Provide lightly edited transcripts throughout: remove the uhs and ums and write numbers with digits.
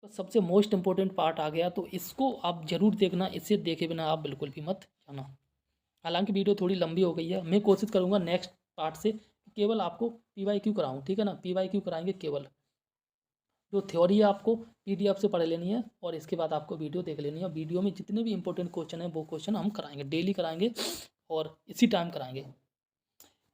तो सबसे most important part आ गया, तो इसको आप ज़रूर देखना, इसे देखे बिना आप बिल्कुल भी मत जाना। हालांकि वीडियो थोड़ी लंबी हो गई है, मैं कोशिश करूँगा नेक्स्ट पार्ट से केवल आपको PYQ कराऊँ, ठीक है ना, PYQ कराएंगे केवल। जो थ्योरी है आपको PDF से पढ़ लेनी है और इसके बाद आपको वीडियो देख लेनी है। वीडियो में जितने भी इंपॉर्टेंट क्वेश्चन हैं वो क्वेश्चन हम कराएंगे, डेली कराएंगे और इसी टाइम कराएंगे।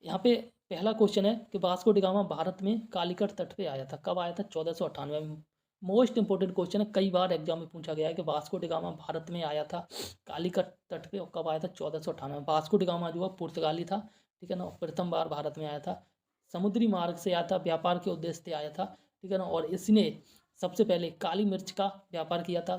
यहाँ पे पहला क्वेश्चन है कि वास्को डी गामा भारत में कालीकट तट पे आया था, कब आया था? 1498 में। मोस्ट इंपोर्टेंट क्वेश्चन है, कई बार एग्जाम में पूछा गया है कि वास्को डी गामा भारत में आया था कालीकट तट पे और कब आया था? 1498 में। वास्को डी गामा जो है पुर्तगाली था, ठीक है ना, प्रथम बार भारत में आया था, समुद्री मार्ग से आया था, व्यापार के उद्देश्य से आया था, ठीक है ना, और इसने सबसे पहले काली मिर्च का व्यापार किया था।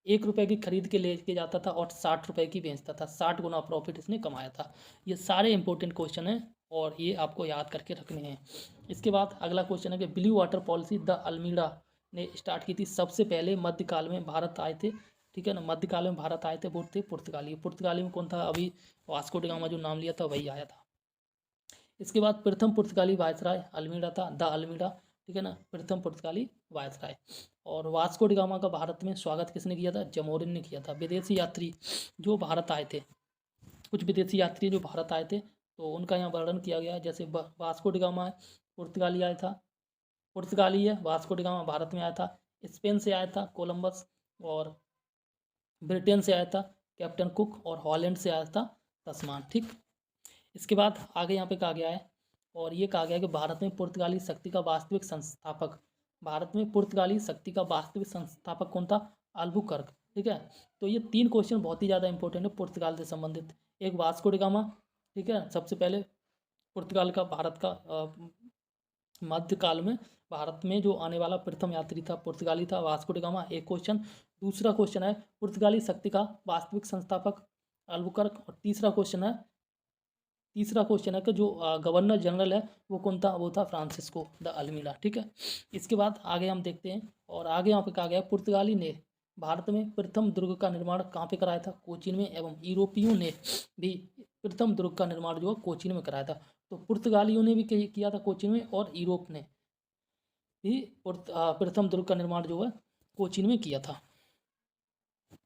1 रुपये की खरीद के लेके जाता था और 60 रुपये की बेचता था, 60 गुना प्रॉफिट इसने कमाया था। ये सारे इंपॉर्टेंट क्वेश्चन हैं और ये आपको याद करके रखने हैं। इसके बाद अगला क्वेश्चन है कि ब्लू वाटर पॉलिसी द अल्मीड़ा ने स्टार्ट की थी, सबसे पहले मध्यकाल में भारत आए थे, ठीक है ना, मध्यकाल में भारत आए थे वो थे पुर्तगाली। पुर्तगाली में कौन था? अभी वास्को डी गामा जो नाम लिया था वही आया था। इसके बाद प्रथम पुर्तगाली वायसराय अल्मीड़ा था, द अल्मीड़ा, ठीक है ना, प्रथम पुर्तगाली वायसराय। और वास्को डी गामा का भारत में स्वागत किसने किया था? जमोरिन ने किया था। विदेशी यात्री जो भारत आए थे, कुछ विदेशी यात्री जो भारत आए थे तो उनका यहाँ वर्णन किया गया है। जैसे वास्को डी गामा है, पुर्तगाली आया था, पुर्तगाली है, वास्को डी गामा भारत में आया था। स्पेन से आया था कोलंबस, और ब्रिटेन से आया था कैप्टन कुक, और हॉलैंड से आया था तस्मान, ठीक। इसके बाद आगे यहाँ पे कहा गया है, और ये कहा गया है कि भारत में पुर्तगाली शक्ति का वास्तविक संस्थापक, भारत में पुर्तगाली शक्ति का वास्तविक संस्थापक कौन था? अल्बुकर्क, ठीक है। तो ये 3 क्वेश्चन बहुत ही ज़्यादा इंपॉर्टेंट है पुर्तगाल से संबंधित। एक वास्को डी गामा, ठीक है, सबसे पहले पुर्तगाल का भारत का मध्यकाल में भारत में जो आने वाला प्रथम यात्री था पुर्तगाली था, वास्को डी गामा, एक क्वेश्चन। दूसरा क्वेश्चन है पुर्तगाली शक्ति का वास्तविक संस्थापक अल्बुकर्क, और तीसरा क्वेश्चन है कि जो गवर्नर जनरल है वो कौन था? वो था फ्रांसिस्को द अल्मीड़ा, ठीक है। इसके बाद आगे हम देखते हैं, और आगे यहाँ पे कहा गया पुर्तगाली ने भारत में प्रथम दुर्ग का निर्माण कहाँ पे कराया था? कोचीन में, एवं यूरोपियों ने भी प्रथम दुर्ग का निर्माण जो है कोचीन में कराया था। तो पुर्तगालियों ने भी किया था कोचीन में, और यूरोप ने भी प्रथम दुर्ग का निर्माण जो है कोचीन में किया था।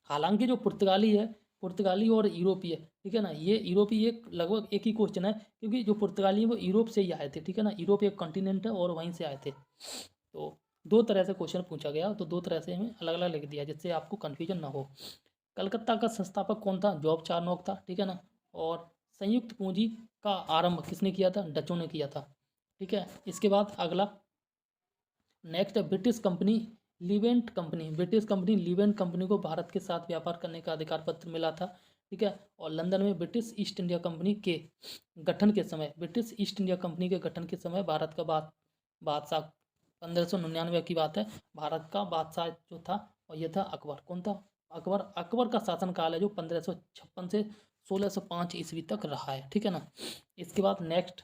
हालांकि जो पुर्तगाली है, पुर्तगाली और यूरोपीय, ठीक है ना, ये यूरोपीय एक लगभग एक ही क्वेश्चन है, क्योंकि जो पुर्तगाली है वो यूरोप से ही आए थे, ठीक है ना, यूरोप एक कॉन्टिनेंट है और वहीं से आए थे। तो 2 तरह से क्वेश्चन पूछा गया, तो 2 तरह से हमें अलग अलग लिख दिया जिससे आपको कन्फ्यूजन ना हो। कलकत्ता का संस्थापक कौन था? जॉब चार्नोक था, ठीक है ना। और संयुक्त पूंजी का आरंभ किसने किया था? डचों ने किया था, ठीक है। इसके बाद अगला नेक्स्ट है British company Leivand company, British company Leivand company को भारत के साथ व्यापार करने का अधिकार पत्र मिला था, ठीक है। और लंदन में ब्रिटिश ईस्ट इंडिया कंपनी के गठन के समय, ब्रिटिश ईस्ट इंडिया कंपनी के गठन के समय भारत का बादशाह 1599 की बात है, भारत का बादशाह जो था और ये था अकबर। कौन था? अकबर। अकबर का शासनकाल है जो 1556 से 1605 ईस्वी तक रहा है, ठीक है ना। इसके बाद नेक्स्ट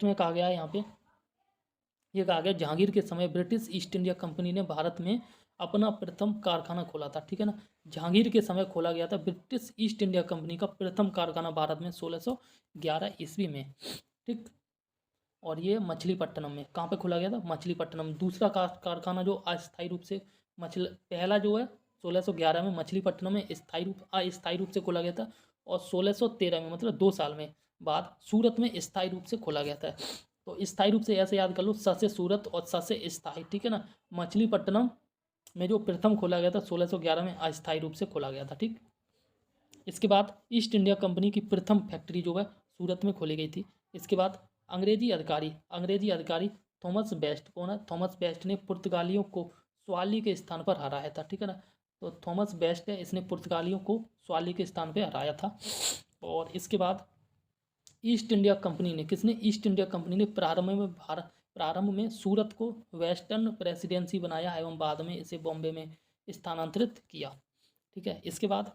में कहा गया है यहाँ पे, ये कहा गया जहांगीर के समय ब्रिटिश ईस्ट इंडिया कंपनी ने भारत में अपना प्रथम कारखाना खोला था, ठीक है ना। जहांगीर के समय खोला गया था ब्रिटिश ईस्ट इंडिया कंपनी का प्रथम कारखाना भारत में 1611 ईस्वी में, ठीक। और ये मछलीपट्टनम में, कहाँ पे खोला गया था? मछलीपट्टनम। दूसरा कारखाना जो अस्थायी रूप से पहला जो है 1611 में मछलीपट्टनम में अस्थायी रूप से खोला गया था, और 1613 में मतलब 2 साल में बाद सूरत में स्थायी रूप से खोला गया था। तो स्थायी रूप से ऐसे याद कर लो, स से सूरत और स से स्थायी, ठीक है ना। मछलीपट्टनम में जो प्रथम खोला गया था 1611 में अस्थायी रूप से खोला गया था, ठीक। इसके बाद ईस्ट इंडिया कंपनी की प्रथम फैक्ट्री जो है सूरत में खोली गई थी। इसके बाद अंग्रेजी अधिकारी थॉमस बेस्ट, कौन है? थॉमस बेस्ट ने पुर्तगालियों को स्वाली के स्थान पर हराया था, ठीक है ना। तो थॉमस बेस्ट है, इसने पुर्तगालियों को स्वाली के स्थान पर हराया था। और इसके बाद ईस्ट इंडिया कंपनी ने, किसने? ईस्ट इंडिया कंपनी ने प्रारंभ में सूरत को वेस्टर्न प्रेसिडेंसी बनाया एवं बाद में इसे बॉम्बे में स्थानांतरित किया, ठीक है। इसके बाद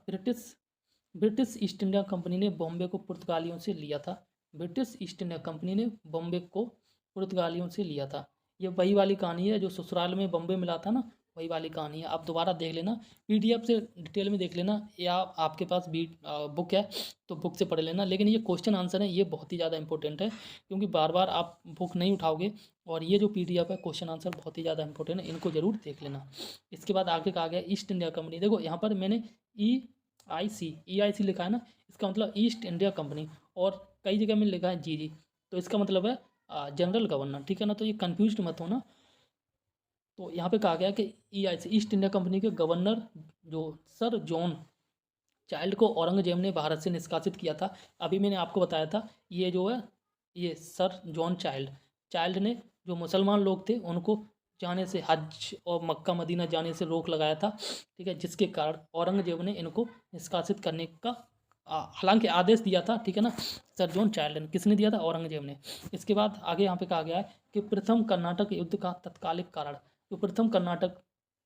ब्रिटिश ईस्ट इंडिया कंपनी ने बॉम्बे को पुर्तगालियों से लिया था, ब्रिटिश ईस्ट इंडिया कंपनी ने बॉम्बे को पुर्तगालियों से लिया था। ये वही वाली कहानी है जो ससुराल में बॉम्बे मिला था ना, वही वाली कहानी है। आप दोबारा देख लेना, पीडीएफ से डिटेल में देख लेना, या आपके पास भी बुक है तो बुक से पढ़ लेना। लेकिन ये क्वेश्चन आंसर है, ये बहुत ही ज़्यादा इंपॉर्टेंट है, क्योंकि बार बार आप बुक नहीं उठाओगे। और ये जो पीडीएफ है क्वेश्चन आंसर बहुत ही ज़्यादा इंपॉर्टेंट है, इनको जरूर देख लेना। इसके बाद आगे कहा गया ईस्ट इंडिया कंपनी। देखो यहाँ पर मैंने EIC लिखा है ना, इसका मतलब ईस्ट इंडिया कंपनी, और कई जगह में लिखा है जी, तो इसका मतलब है जनरल गवर्नर, ठीक है ना। तो ये कन्फ्यूज मत होना। तो यहाँ पे कहा गया कि EIC ईस्ट इंडिया कंपनी के गवर्नर जो सर जॉन चाइल्ड को औरंगजेब ने भारत से निष्कासित किया था। अभी मैंने आपको बताया था, ये जो है ये सर जॉन चाइल्ड ने जो मुसलमान लोग थे उनको जाने से, हज और मक्का मदीना जाने से रोक लगाया था, ठीक है, जिसके कारण औरंगजेब ने इनको निष्कासित करने का हालांकि आदेश दिया था, ठीक है ना। सर जॉन चाइल्ड ने, किसने दिया था? औरंगजेब ने। इसके बाद आगे यहाँ पे कहा गया है कि प्रथम कर्नाटक युद्ध का तत्कालिक कारण, जो प्रथम कर्नाटक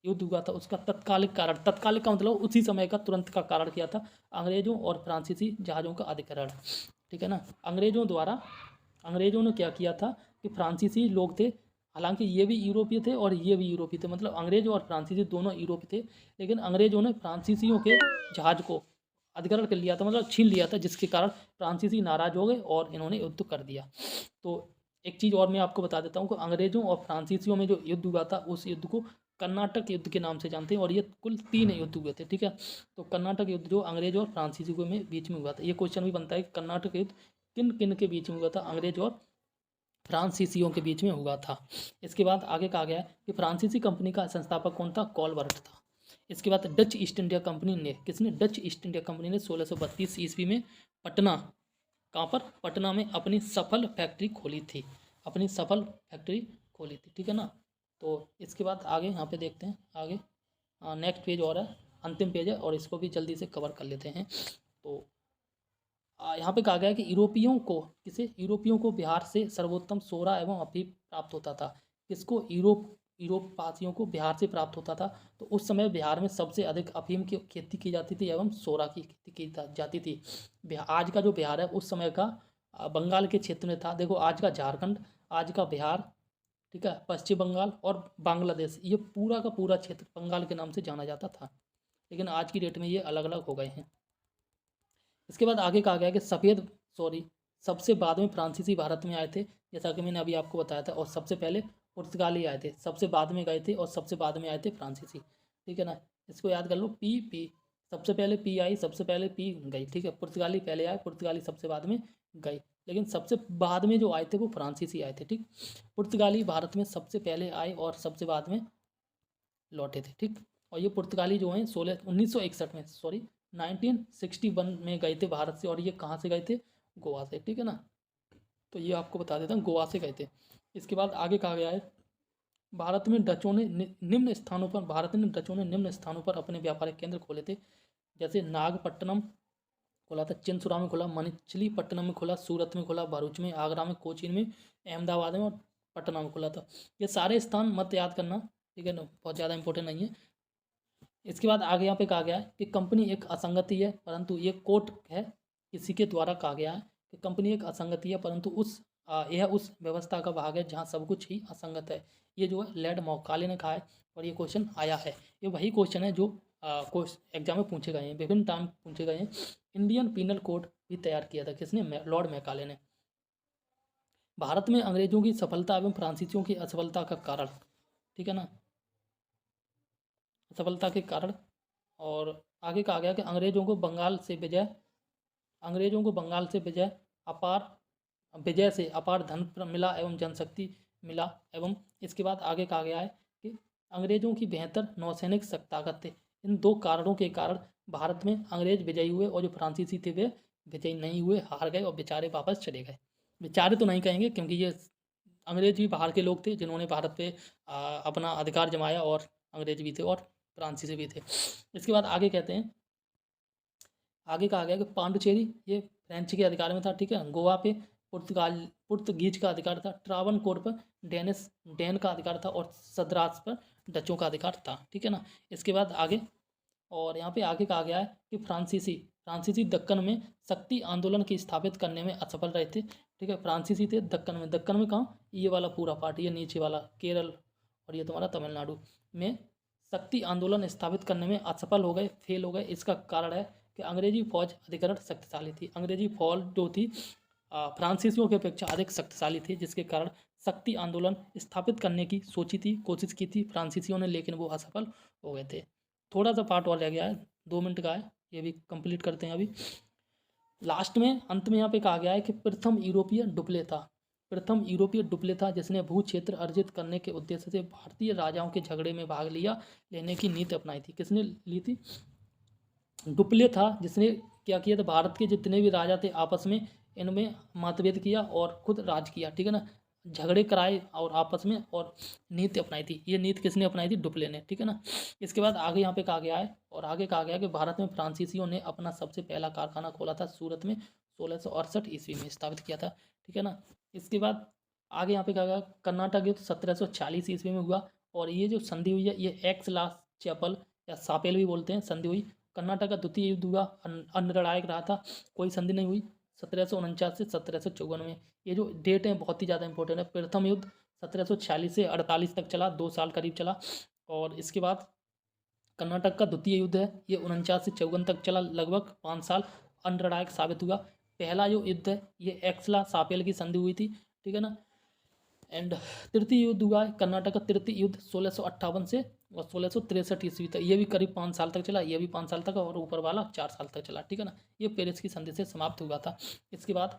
युद्ध हुआ था उसका तत्कालिक कारण, तत्कालिक का मतलब उसी समय का, तुरंत का कारण किया था, अंग्रेजों और फ्रांसीसी जहाज़ों का अधिग्रहण, ठीक है ना। अंग्रेजों ने क्या किया था कि फ्रांसीसी लोग थे, हालांकि ये भी यूरोपीय थे और ये भी यूरोपीय थे, मतलब अंग्रेज और फ्रांसीसी दोनों यूरोपीय थे, लेकिन अंग्रेजों ने फ्रांसीसियों के जहाज़ को अधिग्रहण कर लिया था, मतलब छीन लिया था, जिसके कारण फ्रांसीसी नाराज हो गए और इन्होंने युद्ध कर दिया। तो एक चीज़ और मैं आपको बता देता हूँ कि अंग्रेजों और फ्रांसीसियों में जो युद्ध हुआ था उस युद्ध को कर्नाटक युद्ध के नाम से जानते हैं, और ये कुल 3 युद्ध हुए थे, ठीक है। तो कर्नाटक युद्ध जो अंग्रेज और फ्रांसीसियों में बीच में हुआ था, ये क्वेश्चन भी बनता है कि कर्नाटक युद्ध किन किन के बीच में हुआ था? अंग्रेज और फ्रांसीसियों के बीच में हुआ था। इसके बाद आगे कहा गया कि फ्रांसीसी कंपनी का संस्थापक कौन था? कॉलबर्ट था। इसके बाद डच ईस्ट इंडिया कंपनी ने, किसने? डच ईस्ट इंडिया कंपनी ने 1632 ईस्वी में पटना, कहाँ पर? पटना में अपनी सफल फैक्ट्री खोली थी, ठीक है ना। तो इसके बाद आगे यहाँ पे देखते हैं, आगे नेक्स्ट पेज और है, अंतिम पेज है, और इसको भी जल्दी से कवर कर लेते हैं। तो यहाँ पे कहा गया है कि यूरोपियों को बिहार से सर्वोत्तम सोरा एवं अफीम प्राप्त होता था। किसको? यूरोप वासियों को बिहार से प्राप्त होता था। तो उस समय बिहार में सबसे अधिक अफीम की खेती की जाती थी एवं सोरा की खेती की जाती थी। आज का जो बिहार है उस समय का बंगाल के क्षेत्र में था। देखो, आज का झारखंड, आज का बिहार, ठीक है, पश्चिम बंगाल और बांग्लादेश, ये पूरा का पूरा क्षेत्र बंगाल के नाम से जाना जाता था, लेकिन आज की डेट में ये अलग अलग हो गए हैं। इसके बाद आगे कहा गया कि सबसे बाद में फ्रांसीसी भारत में आए थे, जैसा कि मैंने अभी आपको बताया था, और सबसे पहले पुर्तगाली आए थे, सबसे बाद में गए थे, और सबसे बाद में आए थे फ्रांसीसी, ठीक है ना। इसको याद कर लो, पी सबसे पहले पी आई, सबसे पहले पी गई, ठीक है। पुर्तगाली पहले आए, पुर्तगाली सबसे बाद में गई, लेकिन सबसे बाद में जो आए थे वो फ्रांसीसी आए थे, ठीक। पुर्तगाली भारत में सबसे पहले आए और सबसे बाद में लौटे थे, ठीक। और ये पुर्तगाली जो हैं 1961 में, 1961 में गए थे भारत से, और ये कहाँ से गए थे? गोवा से, ठीक है ना। तो ये आपको बता देता हूँ, गोवा से गए थे। इसके बाद आगे कहा गया है भारत में डचों ने निम्न स्थानों पर अपने व्यापारिक केंद्र खोले थे, जैसे नागपट्टनम खोला था, चिंसुरा में खोला, मछलीपट्टनम में खोला, सूरत में खोला, भरूच में, आगरा में, कोचीन में, अहमदाबाद में और पटना में खोला था। ये सारे स्थान मत याद करना, ठीक है ना, बहुत ज़्यादा इंपॉर्टेंट नहीं है। इसके बाद आगे यहाँ पे कहा गया है कि कंपनी एक असंगति है, परंतु ये कोट है, किसी के द्वारा कहा गया है कि कंपनी एक असंगति है, परंतु यह उस व्यवस्था का भाग है जहाँ सब कुछ ही असंगत है। ये जो है लैड मौकाले ने कहा है, और ये क्वेश्चन आया है। ये वही क्वेश्चन है जो एग्जाम में पूछे गए हैं, विभिन्न टाइम पूछे गए हैं। इंडियन पीनल कोड भी तैयार किया था किसने? लॉर्ड मैकाले ने। भारत में अंग्रेजों की सफलता एवं फ्रांसीसियों की असफलता का कारण, ठीक है ना, असफलता के कारण। और आगे कहा गया कि अंग्रेजों को बंगाल से विजय से अपार धन मिला एवं जनशक्ति मिला। एवं इसके बाद आगे कहा गया है कि अंग्रेजों की बेहतर नौसैनिक ताकत थे। इन 2 कारणों के कारण भारत में अंग्रेज विजयी हुए, और जो फ्रांसीसी थे वे विजयी नहीं हुए, हार गए और बेचारे वापस चले गए। बेचारे तो नहीं कहेंगे, क्योंकि ये अंग्रेज भी बाहर के लोग थे जिन्होंने भारत पे अपना अधिकार जमाया, और अंग्रेज भी थे और फ्रांसीसी भी थे। इसके बाद आगे कहते हैं, आगे कहा गया कि पांडुचेरी ये फ्रेंच के अधिकार में था, ठीक है। गोवा पे पुर्तगीज का अधिकार था, ट्रावनकोर पर डेन का अधिकार था, और सद्रास पर डचों का अधिकार था, ठीक है ना। इसके बाद आगे, और यहाँ पे आगे कहा गया है कि फ्रांसीसी दक्कन में शक्ति आंदोलन की स्थापित करने में असफल रहे थे, ठीक है। फ्रांसीसी थे दक्कन में कहाँ? ये वाला पूरा पार्ट, ये नीचे वाला केरल और ये तुम्हारा तमिलनाडु में शक्ति आंदोलन स्थापित करने में असफल हो गए, फेल हो गए। इसका कारण है कि अंग्रेजी फौज अधिकरण शक्तिशाली थी। अंग्रेजी फौज जो थी फ्रांसीसियों की अपेक्षा अधिक शक्तिशाली थी, जिसके कारण शक्ति आंदोलन स्थापित करने की सोची थी, कोशिश की थी फ्रांसीसियों ने, लेकिन वो असफल हो गए थे। थोड़ा सा पार्ट और रह गया है, 2 मिनट का है, ये भी कंप्लीट करते हैं अभी। लास्ट में अंत में यहाँ पे कहा गया है कि प्रथम यूरोपीय डुप्ले था जिसने भू क्षेत्र अर्जित करने के उद्देश्य से भारतीय राजाओं के झगड़े में भाग लेने की नीति अपनाई थी। किसने ली थी? डुप्ले था जिसने क्या किया था, भारत के जितने भी राजा थे आपस में इनमें मतभेद किया और खुद राज किया, ठीक है ना, झगड़े कराए और आपस में, और नीति अपनाई थी। ये नीति किसने अपनाई थी? डुप्ले ने, ठीक है ना। इसके बाद आगे यहाँ पे कहा गया है, और आगे कहा गया है कि भारत में फ्रांसीसियों ने अपना सबसे पहला कारखाना खोला था, सूरत में 1668 ईस्वी में स्थापित किया था, ठीक है ना। इसके बाद आगे यहाँ पे कहा गया कर्नाटक युद्ध 1740 ईस्वी में हुआ, और ये जो संधि हुई है ये एक्स ला चैपल या सापेल भी बोलते हैं, संधि हुई। कर्नाटक का द्वितीय युद्ध हुआ, अनिर्णायक रहा था, कोई संधि नहीं हुई 1749 से 1754 में। ये जो डेट है बहुत ही ज़्यादा इंपॉर्टेंट है। प्रथम युद्ध 1746 से 48 तक चला, 2 साल करीब चला। और इसके बाद कर्नाटक का द्वितीय युद्ध है, ये 49 से 54 तक चला, लगभग 5 साल, अनिर्णायक साबित हुआ। पहला जो युद्ध है ये एक्सला सापेल की संधि हुई थी, ठीक है ना। एंड तृतीय युद्ध हुआ है कर्नाटक का तृतीय युद्ध 1658 से और 1663 ईस्वी तक, ये भी करीब 5 साल तक चला, ये भी 5 साल तक, और ऊपर वाला 4 साल तक चला, ठीक है ना। ये पेरिस की संधि से समाप्त हुआ था। इसके बाद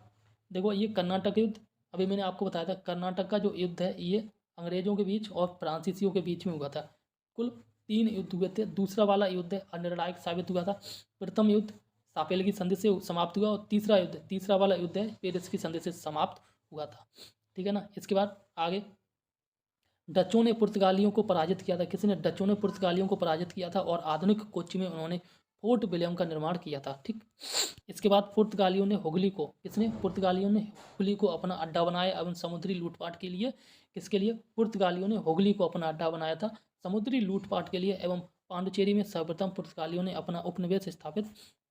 देखो ये कर्नाटक युद्ध, अभी मैंने आपको बताया था कर्नाटक का जो युद्ध है ये अंग्रेजों के बीच और फ्रांसीसियों के बीच में हुआ था। कुल 3 युद्ध हुए थे। दूसरा वाला युद्ध अनिर्णायक साबित हुआ था। प्रथम युद्ध सापेल की संधि से समाप्त हुआ, और तीसरा वाला युद्ध है पेरिस की संधि से समाप्त हुआ था, ठीक है ना। इसके बाद आगे डचों ने पुर्तगालियों को पराजित किया था। किसने? डचों ने पुर्तगालियों को पराजित किया था, और आधुनिक कोच्चि में उन्होंने फोर्ट विलियम का निर्माण किया था, ठीक। इसके बाद पुर्तगालियों ने हुगली को अपना अड्डा बनाया एवं समुद्री लूटपाट के लिए, किसके लिए? पुर्तगालियों ने हुगली को अपना अड्डा बनाया था समुद्री लूटपाट के लिए, एवं पांडुचेरी में सर्वप्रथम पुर्तगालियों ने अपना उपनिवेश स्थापित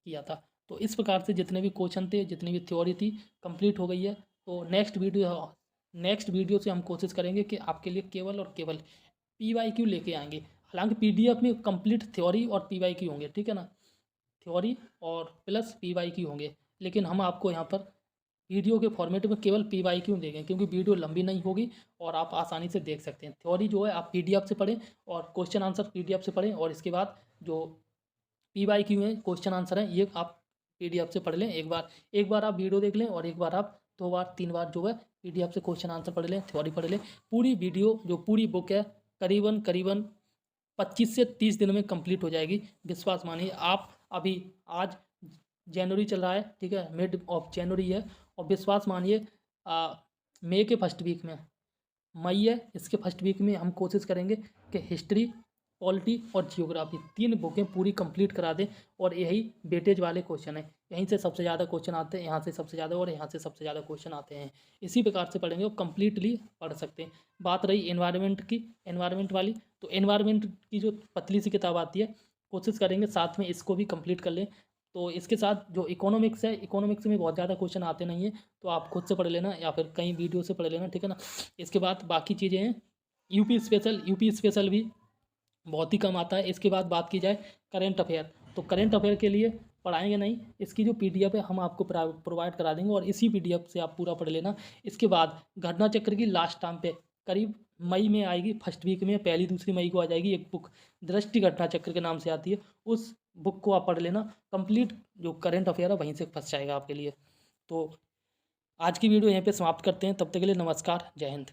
किया था। तो इस प्रकार से जितने भी क्वेश्चन थे, जितनी भी थ्योरी थी, कंप्लीट हो गई है। तो नेक्स्ट वीडियो से हम कोशिश करेंगे कि आपके लिए केवल और केवल PYQ लेके आएंगे। हालांकि PDF में कंप्लीट थ्योरी और PYQ होंगे, ठीक है ना, थ्योरी और प्लस PYQ होंगे, लेकिन हम आपको यहाँ पर वीडियो के फॉर्मेट में केवल PYQ देंगे, क्योंकि वीडियो लंबी नहीं होगी और आप आसानी से देख सकते हैं। थ्योरी जो है आप PDF से पढ़ें और क्वेश्चन आंसर PDF से पढ़ें, और इसके बाद जो PYQ है, क्वेश्चन आंसर है, ये आप PDF से पढ़ लें। एक बार आप वीडियो देख लें, और एक बार आप 2 बार 3 बार जो है PDF से क्वेश्चन आंसर पढ़ लें, थ्योरी पढ़ लें। पूरी वीडियो जो पूरी बुक है करीबन 25 से 30 दिन में कंप्लीट हो जाएगी, विश्वास मानिए आप। अभी आज जनवरी चल रहा है, ठीक है, मिड ऑफ जनवरी है, और विश्वास मानिए मई के फर्स्ट वीक में, मई है, इसके फर्स्ट वीक में हम कोशिश करेंगे कि हिस्ट्री, पॉलिटी और जियोग्राफी 3 बुकें पूरी कंप्लीट करा दें। और यही वेटेज वाले क्वेश्चन है, यहीं से सबसे ज़्यादा क्वेश्चन आते हैं, यहाँ से सबसे ज़्यादा, और यहाँ से सबसे ज़्यादा क्वेश्चन आते हैं। इसी प्रकार से पढ़ेंगे और कंप्लीटली पढ़ सकते हैं। बात रही एनवायरनमेंट वाली, तो एनवायरनमेंट की जो पतली सी किताब आती है, कोशिश करेंगे साथ में इसको भी कंप्लीट कर लें। तो इसके साथ जो इकोनॉमिक्स है, इकोनॉमिक्स में बहुत ज़्यादा क्वेश्चन आते नहीं है, तो आप खुद से पढ़ लेना या फिर कहीं वीडियो से पढ़ लेना, ठीक है ना। इसके बाद बाकी चीज़ें हैं, यूपी स्पेशल भी बहुत ही कम आता है। इसके बाद बात की जाए करेंट अफेयर, तो करेंट अफेयर के लिए पढ़ाएंगे नहीं, इसकी जो PDF है हम आपको प्रोवाइड करा देंगे, और इसी PDF से आप पूरा पढ़ लेना। इसके बाद घटना चक्र की लास्ट टाइम पे करीब मई में आएगी, फर्स्ट वीक में, 1-2 मई को आ जाएगी एक बुक, दृष्टि घटना चक्र के नाम से आती है, उस बुक को आप पढ़ लेना। कंप्लीट जो करंट अफेयर है वहीं से फंस जाएगा आपके लिए। तो आज की वीडियो यहीं पे समाप्त करते हैं, तब तक के लिए नमस्कार, जय हिंद।